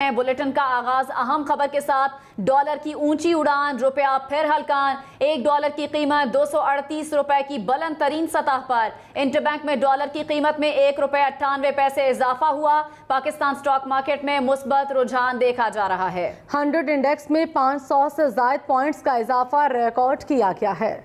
Bulletin का आगाज अहम खबर के साथ। डॉलर की ऊंची उड़ान, रुपया फिर हलकान। $1 की कीमत 238 रुपए की बुलंद तरीन सतह पर। इंटरबैंक में डॉलर की कीमत में ₹1.98 इजाफा हुआ। पाकिस्तान स्टॉक मार्केट में मुस्बत रुझान देखा जा रहा है। 100 इंडेक्स में 500 से ज्यादा पॉइंट्स का इजाफा रिकॉर्ड किया गया है।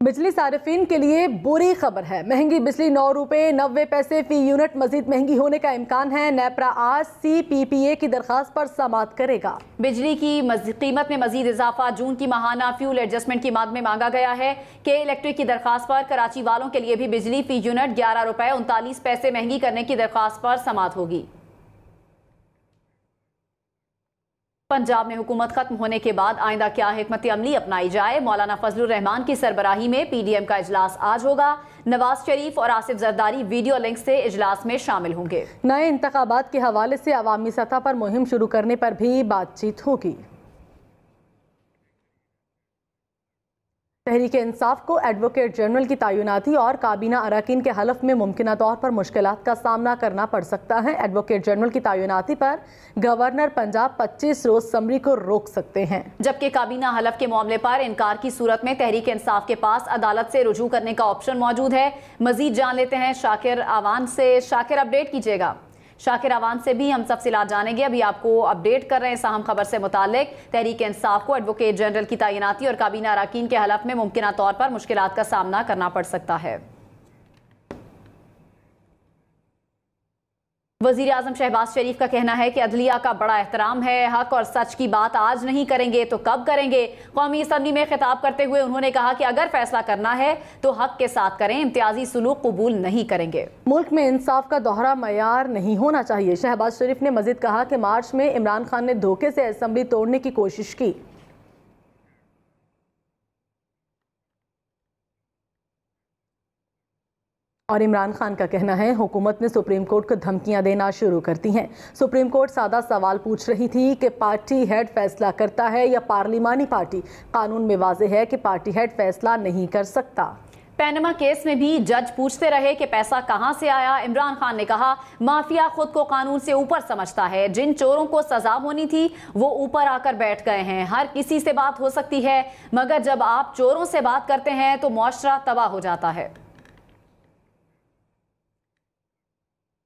बिजली सार्फिन के लिए बुरी खबर है। महंगी बिजली ₹9.90 फी यूनिट मजीद महंगी होने का इम्कान है। नेपरा आज CPPA की दरखास्त पर समाअत करेगा। बिजली की कीमत में मजीद इजाफा जून की माहाना फ्यूल एडजस्टमेंट की माद में मांगा गया है। के इलेक्ट्रिक की दरखास्त पर कराची वालों के लिए भी बिजली फी यूनिट ₹11.39 महंगी करने की दरखास्त पर समाअत होगी। पंजाब में हुकूमत खत्म होने के बाद आइंदा क्या हिकमत अमली अपनाई जाए। मौलाना फजलुर रहमान की सरबराही में PDM का इजलास आज होगा। नवाज शरीफ और आसिफ जरदारी वीडियो लिंक से इजलास में शामिल होंगे। नए इंतखाबात के हवाले से अवामी सतह पर मुहिम शुरू करने पर भी बातचीत होगी। तहरीक इंसाफ को एडवोकेट जनरल की तैनाती और काबीना अरकान के हलफ में मुमकिन तौर पर मुश्किलात का सामना करना पड़ सकता है। एडवोकेट जनरल की तैनाती पर गवर्नर पंजाब 25 रोज समरी को रोक सकते हैं, जबकि काबीना हलफ के मामले पर इनकार की सूरत में तहरीक इंसाफ के पास अदालत से रुजू करने का ऑप्शन मौजूद है। मजीद जान लेते हैं शाकिर आवान से। शाकिर, अपडेट कीजिएगा। शाकिर आवान से भी हम तफसीलात जानेंगे। अभी आपको अपडेट कर रहे हैं इस अहम खबर से मुतालिक। तहरीक इंसाफ को एडवोकेट जनरल की तैनाती और काबीना अरकान के हलफ में मुमकिन तौर पर मुश्किलात का सामना करना पड़ सकता है। वज़ीर आज़म शहबाज शरीफ का कहना है कि अदलिया का बड़ा एहतराम है। हक और सच की बात आज नहीं करेंगे तो कब करेंगे। कौमी असम्बली में खिताब करते हुए उन्होंने कहा कि अगर फैसला करना है तो हक के साथ करें, इम्तियाजी सुलूक कबूल नहीं करेंगे। मुल्क में इंसाफ का दोहरा मयार नहीं होना चाहिए। शहबाज शरीफ ने मजीद कहा कि मार्च में इमरान खान ने धोखे से असम्बली तोड़ने की कोशिश की। और इमरान खान का कहना है हुकूमत ने सुप्रीम कोर्ट को धमकियां देना शुरू करती हैं। सुप्रीम कोर्ट सादा सवाल पूछ रही थी कि पार्टी हेड फैसला करता है या पार्लिमानी पार्टी। कानून में वाज़ेह है कि पार्टी हेड फैसला नहीं कर सकता। पैनमा केस में भी जज पूछते रहे कि पैसा कहां से आया। इमरान खान ने कहा माफिया खुद को कानून से ऊपर समझता है। जिन चोरों को सजा होनी थी वो ऊपर आकर बैठ गए हैं। हर किसी से बात हो सकती है, मगर जब आप चोरों से बात करते हैं तो मुआशरा तबाह हो जाता है।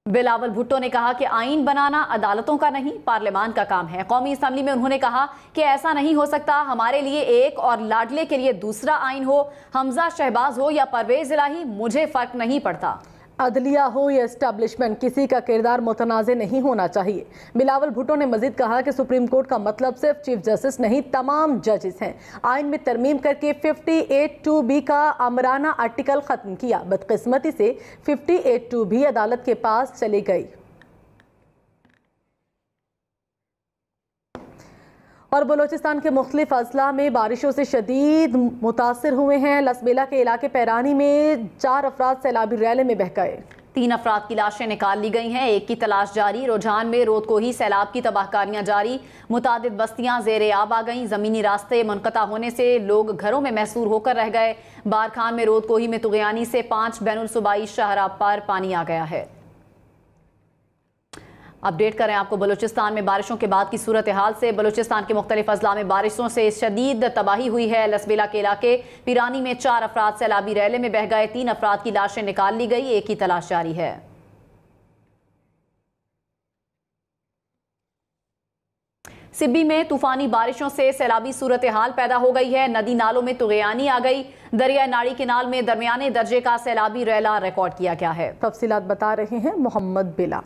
बिलावल भुट्टो ने कहा कि आईन बनाना अदालतों का नहीं, पार्लियामान का काम है। कौमी असम्बली में उन्होंने कहा कि ऐसा नहीं हो सकता, हमारे लिए एक और लाडले के लिए दूसरा आईन हो। हमजा शहबाज हो या परवेज इलाही, मुझे फर्क नहीं पड़ता। अदलिया हो या एस्टैब्लिशमेंट, किसी का किरदार मुतनाज़े नहीं होना चाहिए। बिलावल भुट्टो ने मजीद कहा कि सुप्रीम कोर्ट का मतलब सिर्फ चीफ जस्टिस नहीं, तमाम जजेस हैं। आइन में तरमीम करके 58(2)B का आमराना आर्टिकल ख़त्म किया। बदकिस्मती से 58(2)B अदालत के पास चली गई। और बलोचिस्तान के मुख्तलिफ अजला में बारिशों से शदीद मुतासर हुए हैं। लसबेला के इलाके पैरानी में 4 अफराद सैलाबी रैले में बह गए। 3 अफराद की लाशें निकाल ली गई हैं, एक की तलाश जारी। रुझान में रोद को ही सैलाब की तबाहकारियां जारी। मुतादिद बस्तियां जेर आब आ गईं। ज़मीनी रास्ते मुनक़ता होने से लोग घरों में महसूर होकर रह गए। बारखान में रोद कोही में तुग़यानी से 5 बैनुल सूबाई शहरा पर पानी आ गया है। अपडेट करें आपको बलूचिस्तान में बारिशों के बाद की सूरत हाल से। बलूचिस्तान के मुख्तलिफ अजला में बारिशों से शदीद तबाही हुई है। लसबेला के इलाके पिरानी में 4 अफराद सैलाबी रैले में बह गए। 3 अफराद की लाशें निकाल ली गई, एक की तलाश जारी है। सिब्बी में तूफानी बारिशों से सैलाबी सूरत हाल पैदा हो गई है। नदी नालों में तुग़यानी आ गई। दरिया नाड़ी केनाल में दरमियाने दर्जे का सैलाबी रैला रिकॉर्ड किया गया है। तफसीलात बता रहे हैं मोहम्मद बिला।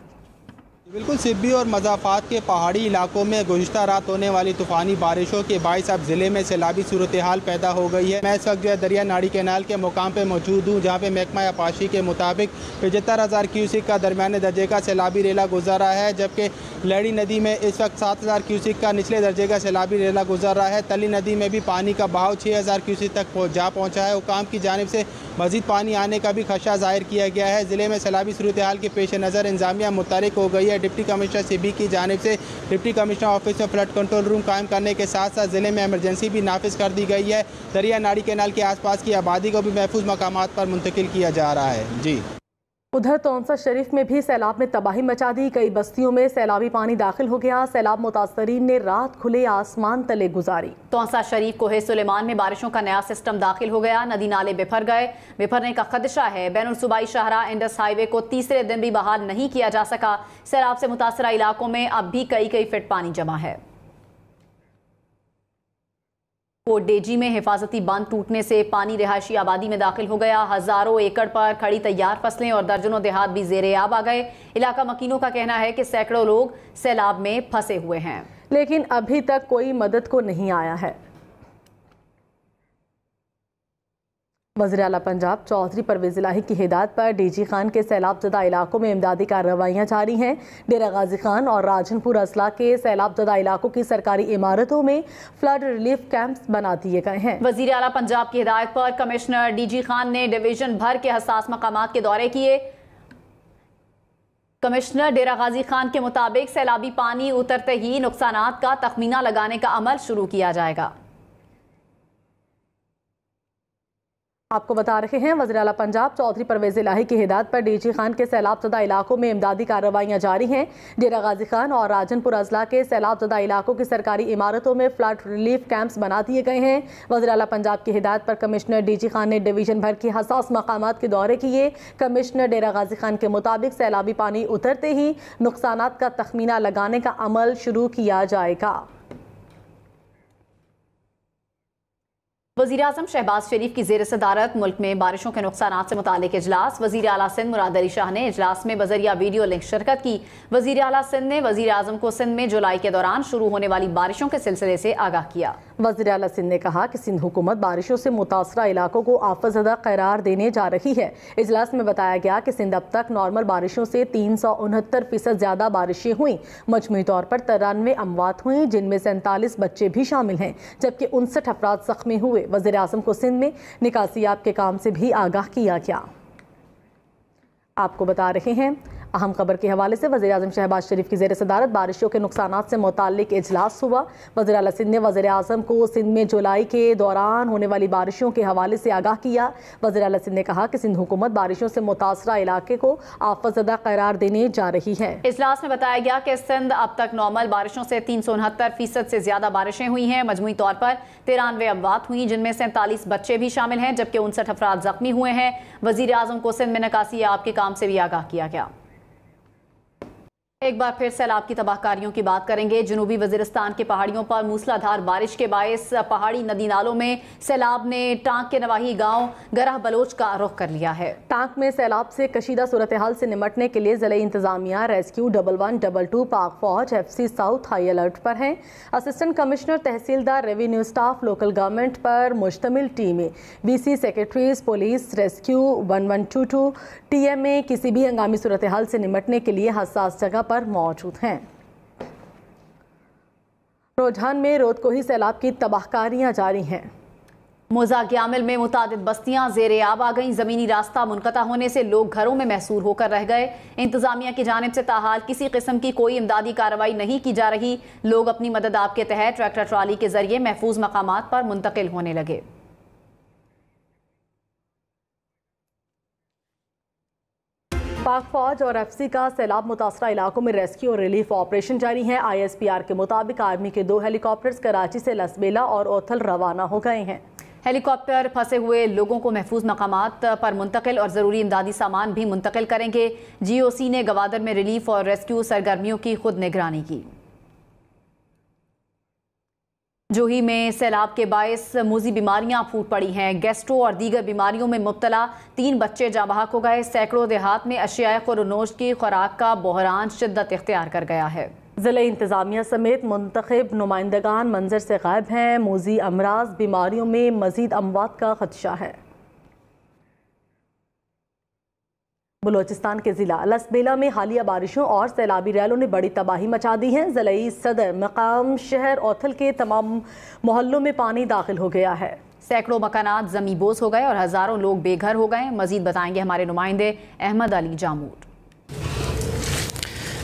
बिल्कुल सिब्बी और मज़ाफ़ात के पहाड़ी इलाकों में गुज़िश्ता रात होने वाली तूफ़ानी बारिशों के बाइस अब ज़िले में सैलाबी सूरत हाल पैदा हो गई है। मैं इस वक्त जो है दरिया नाड़ी कैनाल के मुकाम पर मौजूद हूँ, जहाँ पे महकमा आपाशी के मुताबिक 75,000 क्यूसिक का दरमियाने दर्जे का सैलाबी रेला गुजर रहा है, जबकि लड़ी नदी में इस वक्त 7,000 क्यूसिक का निचले दर्जे का सैलाबी रेला गुजर रहा है। तली नदी में भी पानी का बहाव 6,000 क्यूसिक तक जा पहुँचा है। हुकाम की जानिब से मज़ीद पानी आने का भी खदशा ज़ाहिर किया गया है। ज़िले में सैलाबी सूरत हाल के पेश नज़र इंतज़ामिया मुतहरिक हो गई है। डिप्टी कमिश्नर सिब्बी की जानिब से डिप्टी कमिश्नर ऑफिस में फ्लड कंट्रोल रूम कायम करने के साथ साथ ज़िले में एमरजेंसी भी नाफिज कर दी गई है। दरिया नाड़ी कैनाल के आसपास की आबादी को भी महफूज मकामात पर मुंतकिल किया जा रहा है। जी। उधर तौंसा शरीफ में भी सैलाब ने तबाही मचा दी। कई बस्तियों में सैलाबी पानी दाखिल हो गया। सैलाब मुतासरीन ने रात खुले आसमान तले गुजारी। तौंसा शरीफ कोहे सुलेमान में बारिशों का नया सिस्टम दाखिल हो गया। नदी नाले बिफर गए, बिफरने का खदशा है। बैनुल सूबाई शाहराह इंडस हाईवे को तीसरे दिन भी बहाल नहीं किया जा सका। सैलाब से मुतासरा इलाकों में अब भी कई फीट पानी जमा है। कोटडेजी में हिफाजती बांध टूटने से पानी रिहायशी आबादी में दाखिल हो गया। हजारों एकड़ पर खड़ी तैयार फसलें और दर्जनों देहात भी ज़ेरे आब आ गए। इलाका मकीनों का कहना है कि सैकड़ों लोग सैलाब में फंसे हुए हैं, लेकिन अभी तक कोई मदद को नहीं आया है। वज़ीर आला पंजाब चौधरी परवेज़ इलाही की हिदायत पर डीजी खान के सैलाब ज़दा इलाकों में इमदादी कार्रवाइयाँ जारी हैं। डेरा गाजी खान और राजनपुर अजला के सैलाब ज़दा इलाकों की सरकारी इमारतों में फ्लड रिलीफ कैंप्स बना दिए गए हैं। वज़ीर आला पंजाब की हिदायत पर कमिश्नर डीजी खान ने डिवीजन भर के हसास मकामात के दौरे किए। कमिश्नर डेरा गाजी खान के मुताबिक सैलाबी पानी उतरते ही नुकसानात का तखमीना लगाने का अमल शुरू किया जाएगा। आपको बता रहे हैं वज़ीर आला पंजाब चौधरी परवेज़ इलाही की हिदायत पर डीजी खान के सैलाब ज़दा इलाकों में इमदादी कार्रवाइयाँ जारी हैं। डेरा गाजी खान और राजनपुर अजला के सैलाब ज़दा इलाकों की सरकारी इमारतों में फ्लड रिलीफ कैंप्स बना दिए गए हैं। वज़ीर आला पंजाब की हिदायत पर कमिश्नर डीजी खान ने डिवीजन भर के हसास मकामात के दौरे किए। कमिश्नर डेरा गाजी खान के मुताबिक सैलाबी पानी उतरते ही नुकसानात का तखमीना लगाने का अमल शुरू किया जाएगा। वज़ीर आज़म शहबाज शरीफ की ज़ेर सदारत मुल्क में बारिशों के नुकसानात से मुतालिक इजलास। वज़ीर आला सिंध मुराद अली शाह ने इजलास में बज़रिया वीडियो लिंक शिरकत की। वज़ीर आला सिंध ने वज़ीर आज़म को सिंध में जुलाई के दौरान शुरू होने वाली बारिशों के सिलसिले से आगाह किया। वज़ीर आला सिंध ने कहा कि सिंध हुकूमत बारिशों से मुतासरा इलाकों को आफतज़दा करार देने जा रही है। इजलास में बताया गया कि सिंध अब तक नॉर्मल बारिशों से 369% ज़्यादा बारिशें हुई। मजमूई तौर पर 93 अमवात हुई, जिनमें 47 बच्चे भी शामिल हैं, जबकि 59 अफराद ज़ख्मी हुए। वज़ीर आज़म को सिंध में निकासियाब के काम से भी आगाह किया गया। आपको बता रहे हैं अहम खबर के हवाले से वज़ीर आज़म शहबाज शरीफ की ज़ेर सदारत बारिशों के नुकसानात से मुताल्लिक इजलास हुआ। वज़ीर आला सिंध ने वज़ीर आज़म को सिंध में जुलाई के दौरान होने वाली बारिशों के हवाले से आगाह किया। वज़ीर आला सिंध ने कहा कि सिंध हुकूमत बारिशों से मुतासरा इलाके को आफतज़दा करार देने जा रही है। इजलास में बताया गया कि सिंध अब तक नॉर्मल बारिशों से 369% से ज्यादा बारिशें हुई हैं। मजमूई तौर पर 93 अमवात हुई, जिनमें 47 बच्चे भी शामिल हैं, जबकि 59 अफराद जख्मी हुए हैं। वज़ीर आज़म को सिंध में निकासी आपके काम से भी आगाह किया गया। एक बार फिर सैलाब की तबाहकारियों की बात करेंगे। जनूबी वजीरिस्तान के पहाड़ियों पर मूसलाधार बारिश के बायस पहाड़ी नदी नालों में सैलाब ने टांक के नवाही गांव गरह बलोच का रुख कर लिया है। टांक में सैलाब से कशीदा सूरत हाल से निमटने के लिए ज़िला इंतजामिया, रेस्क्यू 1122, पाक फौज, FC साउथ हाई अलर्ट पर हैं। असिस्टेंट कमिश्नर, तहसीलदार, रेवेन्यू स्टाफ, लोकल गवर्नमेंट पर मुश्तमिल टीमें, VC secretaries, police, rescue 1122, TMA किसी भी हंगामी सूरत हाल से निमटने के लिए हसास जगह पर मौजूद हैं। रोजान में रोदकोही सैलाब की तबाहकारियां जारी हैं। मोज़ागियामिल में मुतादिद बस्तियां ज़ेरे आब आ गईं। ज़मीनी रास्ता मुनक़ता होने से लोग घरों में महसूर होकर रह गए। इंतजामिया की जानिब से ताहाल किसी किस्म की कोई इमदादी कार्रवाई नहीं की जा रही। लोग अपनी मदद आप के तहत ट्रैक्टर ट्राली के जरिए महफूज मकामात पर मुंतकिल होने लगे। पाक फौज और FC का सैलाब मुतासरा इलाकों में रेस्क्यू और रिलीफ ऑपरेशन जारी है। ISPR के मुताबिक आर्मी के 2 हेलीकॉप्टर्स कराची से लसबेला और ओथल रवाना हो गए हैं। हेलीकॉप्टर फंसे हुए लोगों को महफूज मकामात पर मुंतकिल और ज़रूरी इमदादी सामान भी मुंतकिल करेंगे। GOC ने गवादर में रिलीफ और रेस्क्यू सरगर्मियों की खुद निगरानी की। जोही में सैलाब के बायस मुजी बीमारियां फूट पड़ी हैं। गैस्ट्रो और दीगर बीमारियों में मुब्तला 3 बच्चे जाँ बहक हो गए। सैकड़ों देहात में अशियाए खुरनोश की खुराक का बहरान शिद्दत इख्तियार कर गया है। ज़िला इंतजामिया समेत मुंतखब नुमाइंदगान मंजर से गायब हैं। मुजी अमराज बीमारियों में मजीद अमवात का खदशा है। बलोचिस्तान के ज़िला लसबेला में हालिया बारिशों और सैलाबी रैलों ने बड़ी तबाही मचा दी है। ज़िलाई सदर मकाम शहर ओथल के तमाम मोहल्लों में पानी दाखिल हो गया है। सैकड़ों मकानात ज़मींबोस हो गए और हज़ारों लोग बेघर हो गए। मजीद बताएंगे हमारे नुमाइंदे अहमद अली जामूर।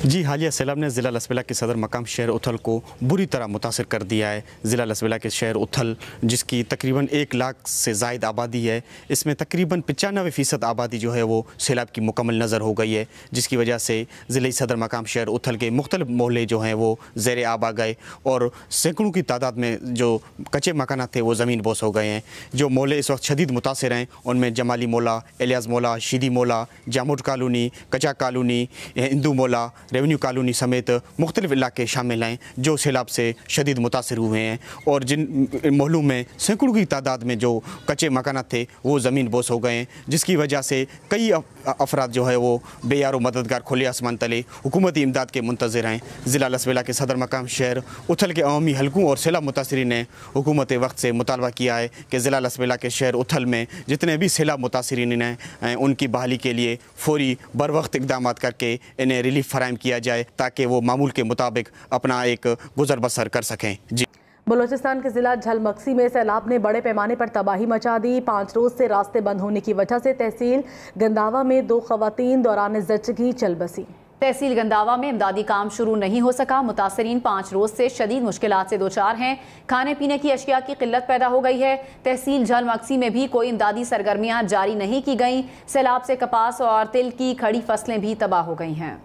जी, हालिया सैलाब ने ज़िला लसबेला के सदर मकाम शहर उथल को बुरी तरह मुतासिर कर दिया है। ज़िला लसबेला के शहर उथल, जिसकी तकरीबन 1 लाख से ज़ायद आबादी है, इसमें तकरीबन 95% आबादी जो है वो सैलाब की मुकम्मल नज़र हो गई है, जिसकी वजह से ज़िले सदर मकाम शहर उथल के मुख्तलिफ मोहल्ले जो हैं वो ज़ेर आब आ गए और सैकड़ों की तादाद में जो कच्चे मकान थे वो ज़मीन बोस हो गए हैं। जो मोहल्ले इस वक्त शदीद मुतासिर हैं उनमें जमाली मोला, एलियास मोला, शीदी मोला, जामुट कॉलोनी, कचा कॉलोनी, हिंदू मोला, रेवेन्यू कॉलोनी समेत मुख्तलिफ इलाके शामिल हैं जो सैलाब से शदीद मुतासिर हुए हैं और जिन मोहल्लों में सैकड़ों की तादाद में जो कच्चे मकान थे वो ज़मीन बोस हो गए हैं, जिसकी वजह से कई अफराद जो है वो बेयार मददगार खुले आसमान तले हुकूमती इमदाद के मुंतज़िर हैं। ज़िला लसबेला के सदर मकाम शहर उथल के अवामी हलकों और सैलाब मुतासरीन ने हुकूमत वक्त से मुतालबा किया है कि ज़िला लसबेला के शहर उथल में जितने भी सैलाब मुतासरीन हैं उनकी बहाली के लिए फौरी बर वक्त इक़दाम करके इन्हें रिलीफ फराहम किया जाए ताकि वो मामूल के मुताबिक अपना एक गुजर बसर कर सकें। जी, बलूचिस्तान के जिला झलमक्सी में सैलाब ने बड़े पैमाने पर तबाही मचा दी। 5 रोज से रास्ते बंद होने की वजह से तहसील गंदावा में 2 खवातीन दौरान ज़चगी चल बसी। तहसील गंदावा में इमदादी काम शुरू नहीं हो सका। मुतासरीन 5 रोज से शदीद मुश्किलात से दोचार हैं। खाने पीने की अशिया की किल्लत पैदा हो गई है। तहसील झलमक्सी में भी कोई इमदादी सरगर्मियां जारी नहीं की गईं। सैलाब से कपास और तिल की खड़ी फसलें भी तबाह हो गई हैं।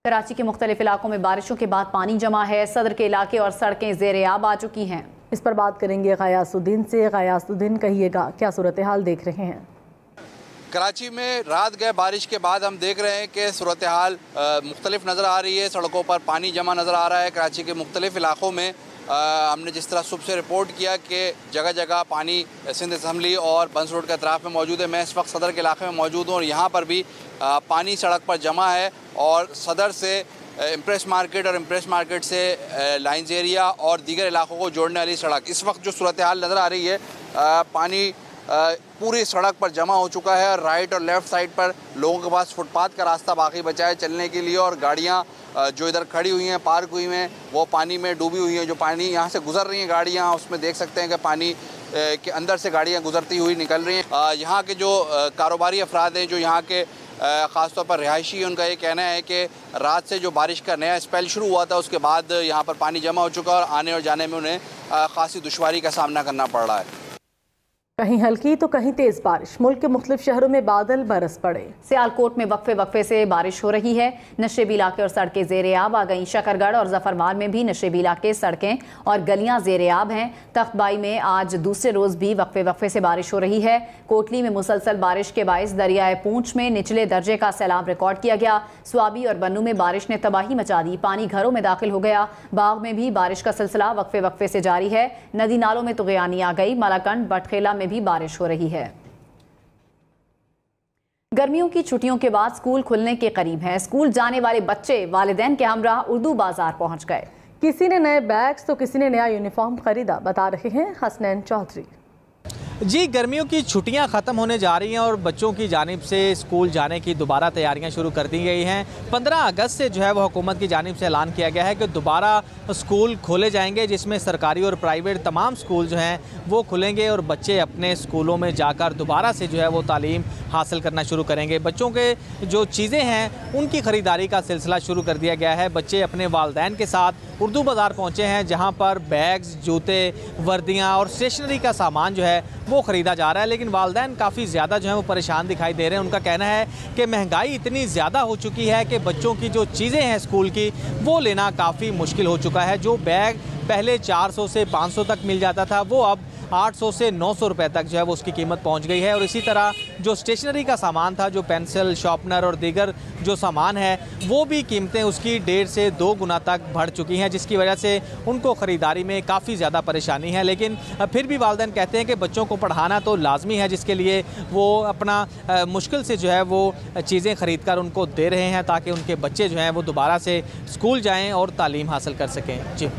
कराची के मुख्तलिफ इलाकों में बारिशों के बाद पानी जमा है। सदर के इलाके और सड़कें ज़ेर आब आ चुकी हैं। इस पर बात करेंगे गयासुद्दीन से। गयासुद्दीन, कहिएगा क्या सूरत हाल देख रहे हैं? कराची में रात गए बारिश के बाद हम देख रहे हैं कि सूरत हाल मुख्तलिफ नज़र आ रही है। सड़कों पर पानी जमा नज़र आ रहा है। कराची के मुख्तलिफ इलाकों में हमने जिस तरह सुबह से रिपोर्ट किया कि जगह जगह पानी सिंध असम्बली और बंस रोड के अतराफ़ में मौजूद है। मैं इस वक्त सदर के इलाके में मौजूद हूँ और यहाँ पर भी पानी सड़क पर जमा है और सदर से इम्प्रेस मार्केट और इम्प्रेस मार्केट से लाइन्स एरिया और दीगर इलाकों को जोड़ने वाली सड़क, इस वक्त जो सूरत हाल नज़र आ रही है, पानी पूरी सड़क पर जमा हो चुका है। राइट और लेफ़्ट साइड पर लोगों के पास फुटपाथ का रास्ता बाकी बचा है चलने के लिए और गाड़ियाँ जो इधर खड़ी हुई हैं, पार्क हुई हैं, वो पानी में डूबी हुई हैं। जो पानी यहाँ से गुजर रही हैं गाड़ियाँ, उसमें देख सकते हैं कि पानी के अंदर से गाड़ियाँ गुजरती हुई निकल रही हैं। यहाँ के जो कारोबारी अफराद हैं, जो यहाँ के ख़ासतौर पर रिहायशी हैं, उनका ये कहना है कि रात से जो बारिश का नया स्पेल शुरू हुआ था उसके बाद यहाँ पर पानी जमा हो चुका है और आने और जाने में उन्हें ख़ासी दुश्वारी का सामना करना पड़ रहा है। कहीं हल्की तो कहीं तेज बारिश। मुल्क के मुख्तलिफ शहरों में बादल बरस पड़े। सियालकोट में वक्फे से बारिश हो रही है। नशेबी इलाके और सड़कें ज़ेर आब आ गईं। शकरगढ़ और जफरवाल में भी नशेबी इलाके, सड़कें और गलियां ज़ेर आब हैं। तख्तबाई में आज दूसरे रोज़ भी वक्फे से बारिश हो रही है। कोटली में मुसलसल बारिश के बाइस दरियाए पूंछ में निचले दर्जे का सैलाब रिकॉर्ड किया गया। स्वाबी और बन्नू में बारिश ने तबाही मचा दी। पानी घरों में दाखिल हो गया। बाग में भी बारिश का सिलसिला वक्फे से जारी है। नदी नालों में तुग़यानी आ गई। मलाकंड बटखेला में भी बारिश हो रही है। गर्मियों की छुट्टियों के बाद स्कूल खुलने के करीब हैं। स्कूल जाने वाले बच्चे वालिदैन के हमरा उर्दू बाजार पहुंच गए। किसी ने नए बैग्स तो किसी ने नया यूनिफॉर्म खरीदा, बता रहे हैं हसनैन चौधरी। जी, गर्मियों की छुट्टियां ख़त्म होने जा रही हैं और बच्चों की जानिब से स्कूल जाने की दोबारा तैयारियां शुरू कर दी गई हैं। 15 अगस्त से जो है वो हुकूमत की जानिब से ऐलान किया गया है कि दोबारा स्कूल खोले जाएंगे, जिसमें सरकारी और प्राइवेट तमाम स्कूल जो हैं वो खुलेंगे और बच्चे अपने स्कूलों में जाकर दोबारा से जो है वो तालीम हासिल करना शुरू करेंगे। बच्चों के जो चीज़ें हैं उनकी ख़रीदारी का सिलसिला शुरू कर दिया गया है। बच्चे अपने वालिदैन के साथ उर्दू बाज़ार पहुँचे हैं, जहाँ पर बैग्स, जूते, वर्दियाँ और स्टेशनरी का सामान जो है वो ख़रीदा जा रहा है। लेकिन वालिदैन काफ़ी ज़्यादा जो है वो परेशान दिखाई दे रहे हैं। उनका कहना है कि महंगाई इतनी ज़्यादा हो चुकी है कि बच्चों की जो चीज़ें हैं स्कूल की वो लेना काफ़ी मुश्किल हो चुका है। जो बैग पहले 400 से 500 तक मिल जाता था वो अब 800 से 900 रुपए तक जो है वो उसकी कीमत पहुंच गई है। और इसी तरह जो स्टेशनरी का सामान था, जो पेंसिल, शार्पनर और दीगर जो सामान है, वो भी कीमतें उसकी 1.5 से 2 गुना तक बढ़ चुकी हैं, जिसकी वजह से उनको ख़रीदारी में काफ़ी ज़्यादा परेशानी है। लेकिन फिर भी वालिदैन कहते हैं कि बच्चों को पढ़ाना तो लाजमी है, जिसके लिए वो अपना मुश्किल से जो है वो चीज़ें ख़रीद कर उनको दे रहे हैं ताकि उनके बच्चे जो हैं वो दोबारा से स्कूल जाएँ और तालीम हासिल कर सकें। जी।